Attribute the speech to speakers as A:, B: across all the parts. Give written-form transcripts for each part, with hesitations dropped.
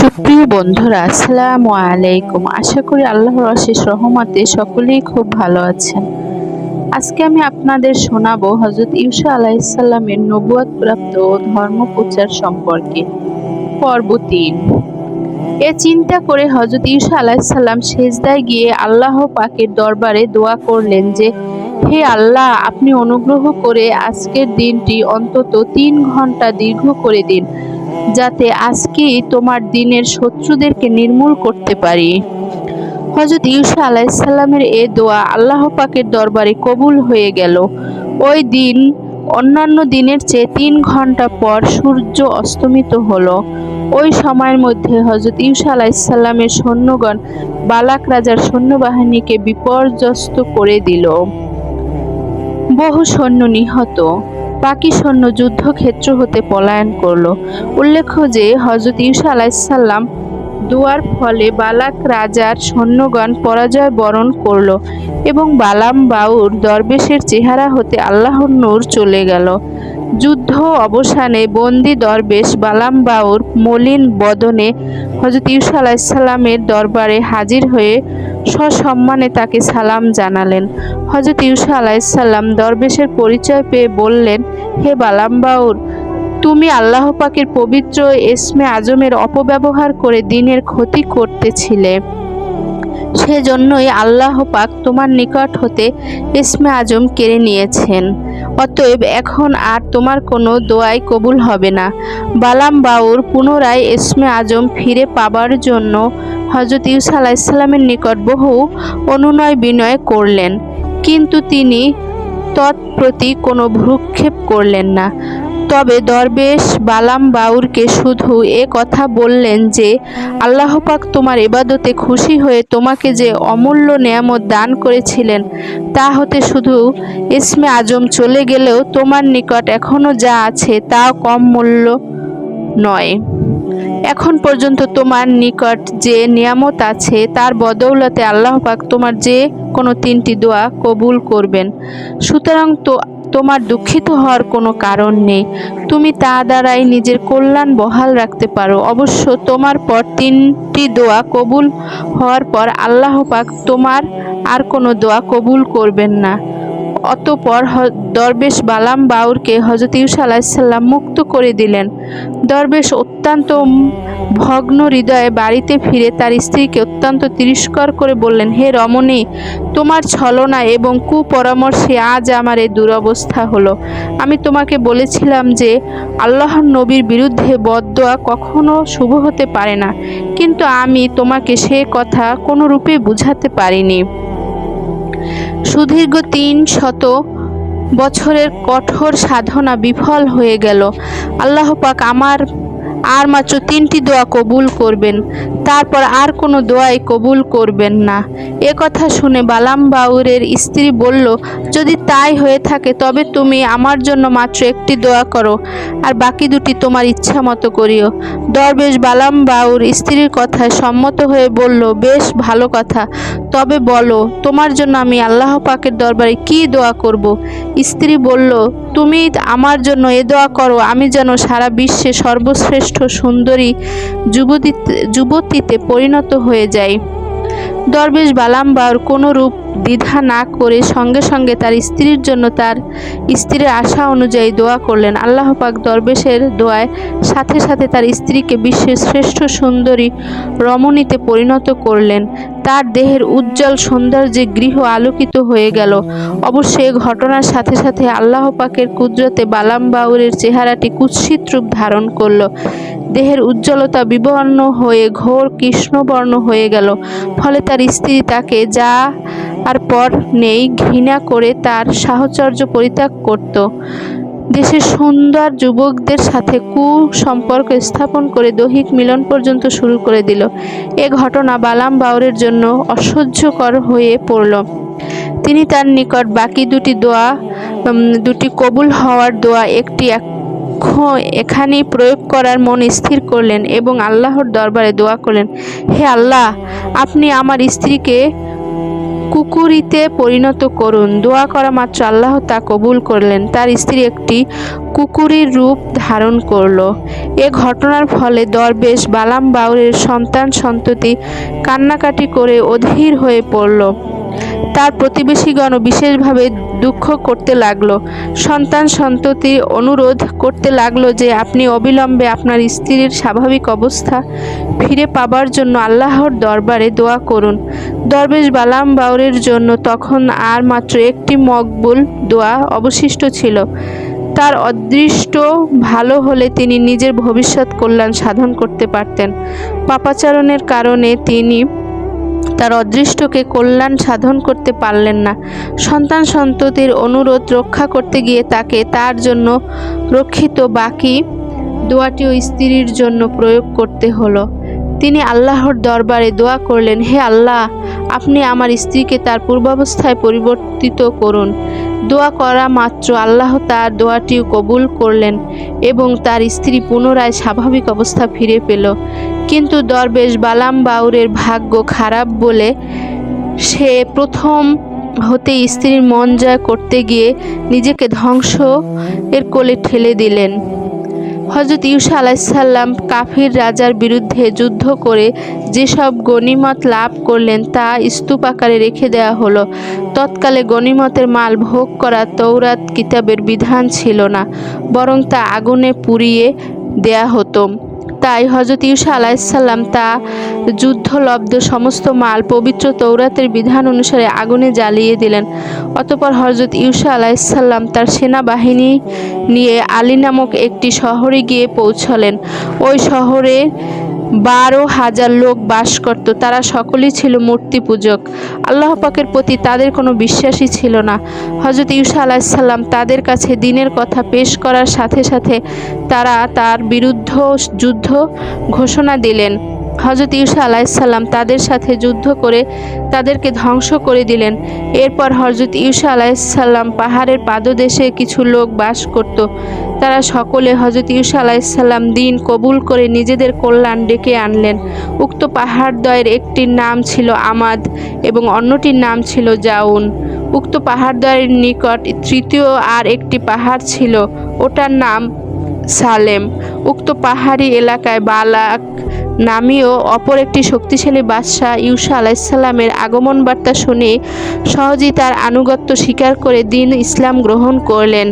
A: সুপ্রিয় বন্ধুরা, আসসালামু আলাইকুম। আশা করি আল্লাহর অশেষ রহমতে সকলেই খুব ভালো আছেন। আজকে আমি আপনাদের শোনাবো হযরত ঈসা আলাইহিস সালামের নবুয়ত প্রাপ্ত ও ধর্ম প্রচার সম্পর্কে। পর্ব ৩। চিন্তা করে হযরত ঈসা আলাইহিস সালাম সিজদায় গিয়ে আল্লাহ পাকের দরবারে দোয়া করলেন যে, হে আল্লাহ, আপনি অনুগ্রহ করে আজকের দিনটি অন্তত ৩ ঘন্টা দীর্ঘ করে দিন, যাতে আজকেই তোমার দিনের শত্রুদেরকে নির্মূল করতে পারি। হযরত ঈসা আলাইহিস সালামের এ দোয়া আল্লাহ পাকের দরবারে কবুল হয়ে গেল। ওই দিন অন্যান্য দিনের চেয়ে ৩ ঘন্টা পর সূর্য অস্তমিত হলো। ওই সময়ের মধ্যে হযরত ঈসা আলাইহিস সালামের সৈন্যগণ বালাক রাজার সৈন্যবাহিনীকে বিপর্যস্ত করে দিল। বহু সৈন্য নিহত, বাকি সৈন্য যুদ্ধক্ষেত্র হতে পলায়ন করল। উল্লেখ্য যে হযরত ঈসা আলাইহিস সালাম দোয়ার ফলে বালাক রাজার সৈন্যগণ পরাজয় বরণ করল এবং বালাম বাউর দরবেশের চেহারা হতে আল্লাহর নূর চলে গেল। যুদ্ধ অবসানে বন্দী দরবেশ বালাম বাউর মলিন বদনে হযরত ঈসা আলাইহিস সালামের দরবারে হাজির হয়ে সসম্মানে তাকে সালাম জানালেন। হযরত ঈসা আলাইহিস সালাম দরবেশের পরিচয় পেয়ে বললেন, হে বালাম বাউর, তুমি আল্লাহ পাকের পবিত্র ইসমে আজমের অপব্যবহার করে দ্বীনের ক্ষতি করতেছিলে। সেজন্যই আল্লাহ পাক তোমার নিকট হতে ইসমে আজম কেড়ে নিয়েছেন। অতএব এখন আর তোমার কোনো দোয়াই কবুল হবে না। বালাম বাউর পুনরায় ইসমে আজম ফিরে পাবার জন্য হযরত ঈসা আলাইহিস সালামের নিকট বহু অনুনয় বিনয় করলেন, কিন্তু তিনি তৎপ্রতি কোনো ভ্রুক্ষেপ করলেন না। তবে দরবেশ বালাম বাউরকে শুধু এ কথা বললেন যে, আল্লাহ পাক তোমার ইবাদতে খুশি হয়ে তোমাকে যে অমূল্য নেয়ামত দান করেছিলেন, তা হতে শুধু ইসমে আজম চলে গেলেও তোমার নিকট এখনো যা আছে তা কম মূল্য নয়। এখন পর্যন্ত তোমার নিকট যে নিয়ামত আছে তার বদৌলতে আল্লাহ পাক তোমার যে কোনো ৩টি দোয়া কবুল করবেন। সুতরাং তোমার দুঃখিত হওয়ার কোনো কারণ নেই। তুমি তা দ্বারাই নিজের কল্যাণ বহাল রাখতে পারো। অবশ্য তোমার পর ৩টি দোয়া কবুল হওয়ার পর আল্লাহ পাক তোমার আর কোনো দোয়া কবুল করবেন না। অতঃপর দরবেশ বালাম বাউরকে হযরত ঈসা আলাইহিস সালাম মুক্ত করে দিলেন। দরবেশ অত্যন্ত ভগ্ন হৃদয়ে বাড়িতে ফিরে তার স্ত্রীকে অত্যন্ত তিরস্কার করে বললেন, হে রমণী, তোমার ছলনা এবং কুপরামর্শে আজ আমার এই দুরবস্থা হলো। আমি তোমাকে বলেছিলাম যে আল্লাহর নবীর বিরুদ্ধে বদদোয়া কখনো শুভ হতে পারে না, কিন্তু আমি তোমাকে সে কথা কোনো রূপে বুঝাতে পারিনি। সুদীর্ঘ ৩০০ বছরের কঠোর সাধনা বিফল হয়ে গেল। আল্লাহ পাক আমার আর মাত্র ৩টি দোয়া কবুল করবেন, তারপর আর কোনো দোয়াই কবুল করবেন না। এ কথা শুনে বালাম বাউরের স্ত্রী বলল, যদি তাই হয়ে থাকে তবে তুমি আমার জন্য মাত্র একটি দোয়া করো, আর বাকি দুটি তোমার ইচ্ছা মতো করিও। দরবেশ বালাম বাউর স্ত্রীর কথায় সম্মত হয়ে বলল, বেশ ভালো কথা, তবে বলো তোমার জন্য আমি আল্লাহ পাকের দরবারে কি দোয়া করব। স্ত্রী বলল, তুমি আমার জন্য এ দোয়া করো, আমি যেন সারা বিশ্বে সর্বশ্রেষ্ঠ সুন্দরী যুবতীতে পরিণত হয়ে যাই। দরবেশ বালাম বাউর কোনো রূপ দ্বিধা না করে সঙ্গে সঙ্গে তার স্ত্রীর জন্য তার স্ত্রীর আশা অনুযায়ী দোয়া করলেন। আল্লাহ পাক দরবেশের দোয়ায় সাথে সাথে তার স্ত্রীকে বিশ্বের শ্রেষ্ঠ সুন্দরী রমণীতে পরিণত করলেন। তার দেহের উজ্জ্বল সৌন্দর্যে গৃহ আলোকিত হয়ে গেল। অবশ্য এ ঘটনার সাথে সাথে আল্লাহ পাকের কুদরতে বালাম বাউরের চেহারাটি কুৎসিত রূপ ধারণ করল। দেহের উজ্জ্বলতা বিবর্ণ হয়ে ঘোর কৃষ্ণবর্ণ হয়ে গেল। ফলে তার স্ত্রী তাকে যা আর পর নেই ঘৃণা করে তার সাহচর্য পরিত্যাগ করত। দেশের সুন্দর যুবকদের সাথে কুসম্পর্ক স্থাপন করে দৈহিক মিলন পর্যন্ত শুরু করে দিল। এ ঘটনা বালাম বাউরের জন্য অসহ্যকর হয়ে পড়ল। তিনি তার নিকট বাকি দুটি কবুল হওয়ার দোয়া এখানেই প্রয়োগ করার মন স্থির করলেন এবং আল্লাহর দরবারে দোয়া করলেন, হে আল্লাহ, আপনি আমার স্ত্রীকে কুকুরিতে পরিণত করুন। দোয়া করা মাত্র আল্লাহ তা কবুল করলেন। তার স্ত্রী একটি কুকুরের রূপ ধারণ করল। এ ঘটনার ফলে দরবেশ বালাম বাউরের সন্তান সন্ততি কান্নাকাটি করে অধীর হয়ে পড়ল। তার প্রতিবেশীগণও বিশেষভাবে দুঃখ করতে লাগলো। সন্তান সন্ততি অনুরোধ করতে লাগলো যে আপনি অবিলম্বে আপনার স্ত্রীর স্বাভাবিক অবস্থা ফিরে পাবার জন্য আল্লাহর দরবারে দোয়া করুন। দরবেশ বালাম বাউরের জন্য তখন আর মাত্র একটি মকবুল দোয়া অবশিষ্ট ছিল। তার অদৃষ্ট ভালো হলে তিনি নিজের ভবিষ্যৎ কল্যাণ সাধন করতে পারতেন। পাপাচারণের কারণে তিনি তার অদৃষ্টকে কল্যাণ সাধন করতে পারলেন না। সন্তান সন্ততির অনুরোধ রক্ষা করতে গিয়ে তাকে তার জন্য রক্ষিত বাকি দোয়াটিও স্ত্রীর জন্য প্রয়োগ করতে হলো। তিনি আল্লাহর দরবারে দোয়া করলেন, হে আল্লাহ, আপনি আমার স্ত্রীকে তার পূর্বাবস্থায় পরিবর্তিত করুন। দোয়া করা মাত্র আল্লাহ তার দোয়াটিও কবুল করলেন এবং তার স্ত্রী পুনরায় স্বাভাবিক অবস্থা ফিরে পেল। কিন্তু দরবেশ বালাম বাউরের ভাগ্য খারাপ বলে সে প্রথম হতেই স্ত্রীর মন জয় করতে গিয়ে নিজেকে ধ্বংস এর কোলে ঠেলে দিলেন। হযরত ইউসা আলাইহিসসালাম কাফির রাজার বিরুদ্ধে যুদ্ধ করে যেসব গনিমত লাভ করলেন তা স্তূপ আকারে রেখে দেওয়া হলো। তৎকালে গনিমতের মাল ভোগ করা তৌরাত কিতাবের বিধান ছিল না, বরং তা আগুনে পুড়িয়ে দেয়া হতো। তাই হযরত ইউসা আলাইহিসসালাম তা যুদ্ধলব্ধ সমস্ত মাল পবিত্র তৌরাতের বিধান অনুসারে আগুনে জ্বালিয়ে দিলেন। অতঃপর হযরত ইউসা আলাইহিসসালাম তার সেনাবাহিনী নিয়ে আলী নামক একটি শহরে গিয়ে পৌঁছলেন। ওই শহরে 12,000 লোক বাস করত। তারা সকলেই ছিল মূর্তি পূজক। আল্লাহ পাকের প্রতি তাদের কোনো বিশ্বাসই ছিল না। হযরত ইউসা আলাইহিসসালাম তাদের কাছে দ্বীনের কথা পেশ করার সাথে সাথে তারা তার বিরুদ্ধে যুদ্ধ ঘোষণা দিলেন। হযরত ইউসা আলাইহিসসালাম তাদের সাথে যুদ্ধ করে তাদেরকে ধ্বংস করে দিলেন। এরপর হযরত ইউসা আলাইহিসসালাম পাহাড়ের পাদদেশে কিছু লোক বাস করত। তারা সকলে হযরত ইউসা আলাইহিসসালাম দ্বীন কবুল করে নিজেদের কল্যাণ ডেকে আনলেন। উক্ত পাহাড়দ্বয়ের একটির নাম ছিল আমাদ এবং অন্যটির নাম ছিল জাউন। উক্ত পাহাড়দ্বয়ের নিকট তৃতীয় আর একটি পাহাড় ছিল, ওটার নাম সালেম। উক্ত পাহাড়ি এলাকায় বালাক নামীয় অপর একটি শক্তিশালী বাদশাহ ইউসা আলাইহিসসালামের আগমন বার্তা শুনে সহজেই তার আনুগত্য স্বীকার করে দ্বীন ইসলাম গ্রহণ করলেন।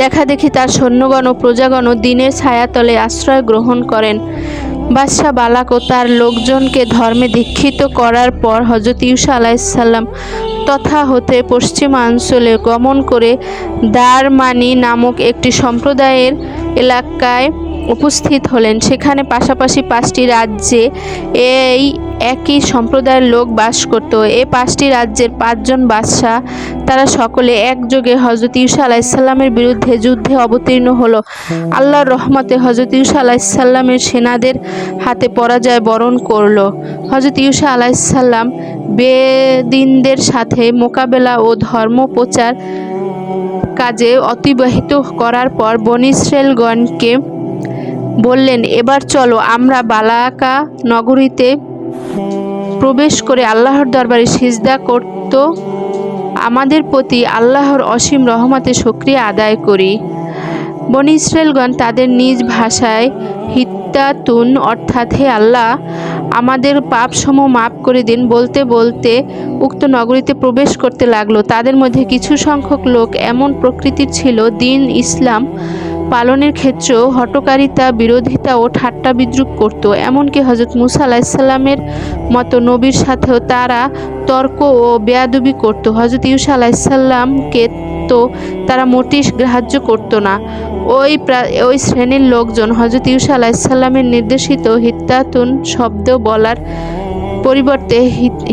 A: দেখা দেখি তার সৈন্যগণ ও প্রজাগণ দ্বীনের ছায়াতলে আশ্রয় গ্রহণ করেন। বাদশাহ বালাক ও তার লোকজনকে ধর্মে দীক্ষিত করার পর হযরত ইউসা আলাইহিসসালাম তথা হতে পশ্চিমাঞ্চলে গমন করে দারমানি নামক একটি সম্প্রদায়ের এলাকায় উপস্থিত হলেন। সেখানে পাশাপাশি 5টি রাজ্যে এই একই সম্প্রদায়ের লোক বাস করত। এই 5টি রাজ্যের 5 জন বাদশাহ তারা সকলে একযোগে হযরত ইউসা আলাইহিসসালামের বিরুদ্ধে যুদ্ধে অবতীর্ণ হলো। আল্লাহর রহমতে হযরত ইউসা আলাইহিসসালামের সেনাদের হাতে পরাজয় বরণ করল। হযরত ইউসা আলাইহিসসালাম বেদিনদের সাথে মোকাবেলা ও ধর্ম প্রচার কাজে অতিবাহিত করার পর বনী ইসরাঈলগণকে বললেন, এবার চলো আমরা বালাকা নগরীতে প্রবেশ করে আল্লাহর দরবারে সিজদা করত আমাদের প্রতি আল্লাহর অসীম রহমতে শুকরিয়া আদায় করি। বনী ইসরাঈলগণ তাদের নিজ ভাষায় হিত্তাতুন অর্থাৎ হে আল্লাহ আমাদের পাপসমূহ মাফ করে দিন বলতে বলতে উক্ত নগরীতে প্রবেশ করতে লাগলো। তাদের মধ্যে কিছু সংখ্যক লোক এমন প্রকৃতির ছিল, দ্বীন ইসলাম পালনের ক্ষেত্রেও হঠকারিতা, বিরোধিতা ও ঠাট্টা বিদ্রূপ করত। এমনকি হযরত মুসা আলাইহিসসালামের মতো নবীর সাথেও তারা তর্ক ও বেয়াদবি করত। হযরত ইউসা আলাইহিসসালামকে তো তারা মোটেই গ্রাহ্য করত না। ওই শ্রেণীর লোকজন হযরত ইউসা আলাইহিসসালামের নির্দেশিত হিত্তাতুন শব্দ বলার পরিবর্তে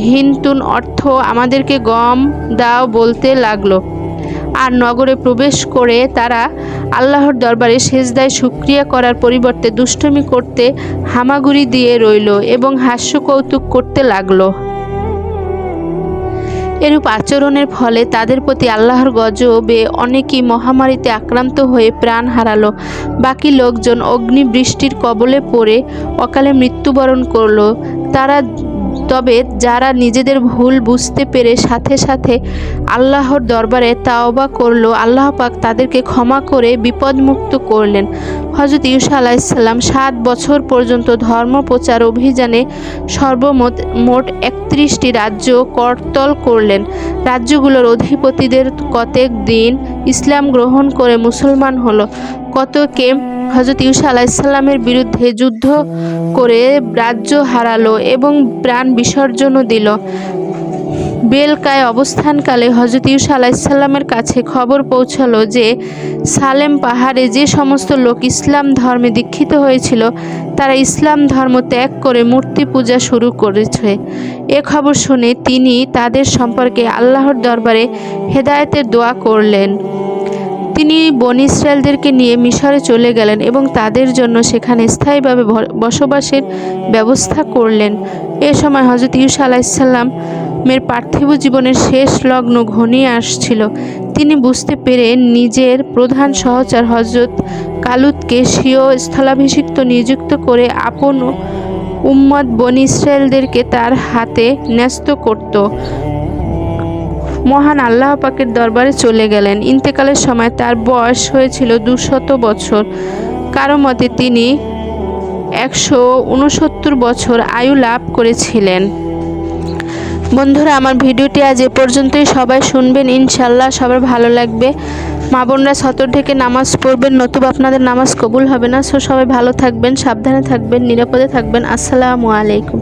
A: হিন্তুন অর্থ আমাদেরকে গম দাও বলতে লাগলো। আর নগরে প্রবেশ করে তারা আল্লাহর দরবারে সেজদায় শুকরিয়া করার পরিবর্তে দুষ্টুমি করতে হামাগুড়ি দিয়ে রইল এবং হাস্য কৌতুক করতে লাগলো। এরূপ আচরণের ফলে তাদের প্রতি আল্লাহর গজবে অনেকেই মহামারীতে আক্রান্ত হয়ে প্রাণ হারালো। বাকি লোকজন অগ্নিবৃষ্টির কবলে পড়ে অকালে মৃত্যুবরণ করল। তারা তবে যারা নিজেদের ভুল বুঝতে পেরে সাথে সাথে আল্লাহর দরবারে তাওবা করলো, আল্লাহ পাক তাদেরকে ক্ষমা করে বিপদমুক্ত করলেন। হযরত ঈসা আলাইহিসসালাম ৭ বছর পর্যন্ত ধর্ম প্রচার অভিযানে মোট ৩১টি রাজ্য করতল করলেন। রাজ্যগুলোর অধিপতিদের কতক দিন ইসলাম গ্রহণ করে মুসলমান হলো, কতকে হযরত ঈসা আলাইহিসসালামের বিরুদ্ধে যুদ্ধ করে রাজ্য হারালো এবং প্রাণ বিসর্জনও দিল। বেলকায় অবস্থানকালে হযরত ঈসা আলাইহিসসালামের কাছে খবর পৌঁছালো যে সালেম পাহাড়ে যে সমস্ত লোক ইসলাম ধর্মে দীক্ষিত হয়েছিল তারা ইসলাম ধর্ম ত্যাগ করে মূর্তি পূজা শুরু করেছে। এ খবর শুনে তিনি তাদের সম্পর্কে আল্লাহর দরবারে হেদায়েতের দোয়া করলেন। তিনি বনী ইসরায়েলদেরকে নিয়ে মিশরে চলে গেলেন এবং তাদের জন্য সেখানে স্থায়ীভাবে বসবাসের ব্যবস্থা করলেন। এ সময় হযরত ঈসা আলাইহিসসালামের পার্থিব জীবনের শেষ লগ্ন ঘনিয়ে আসছিল। তিনি বুঝতে পেরে নিজের প্রধান সহচর হযরত কালুতকে স্বীয় স্থলাভিষিক্ত নিযুক্ত করে আপন উম্মত বনী ইসরায়েলদেরকে তার হাতে ন্যস্ত করত। মহান আল্লাহ পাকের দরবারে চলে গেলেন। ইন্তেকালের সময় তার বয়স হয়েছিল ২০০ বছর। কারো মতে তিনি ১৬৯ বছর আয়ু লাভ করেছিলেন। বন্ধুরা, আমার ভিডিওটি আজ এ পর্যন্তই। সবাই শুনবেন, ইনশাল্লাহ সবার ভালো লাগবে। মা বোনরা সতর থেকে নামাজ পড়বেন, নতুবা আপনাদের নামাজ কবুল হবে না। সবাই ভালো থাকবেন, সাবধানে থাকবেন, নিরাপদে থাকবেন। আসসালামু আলাইকুম।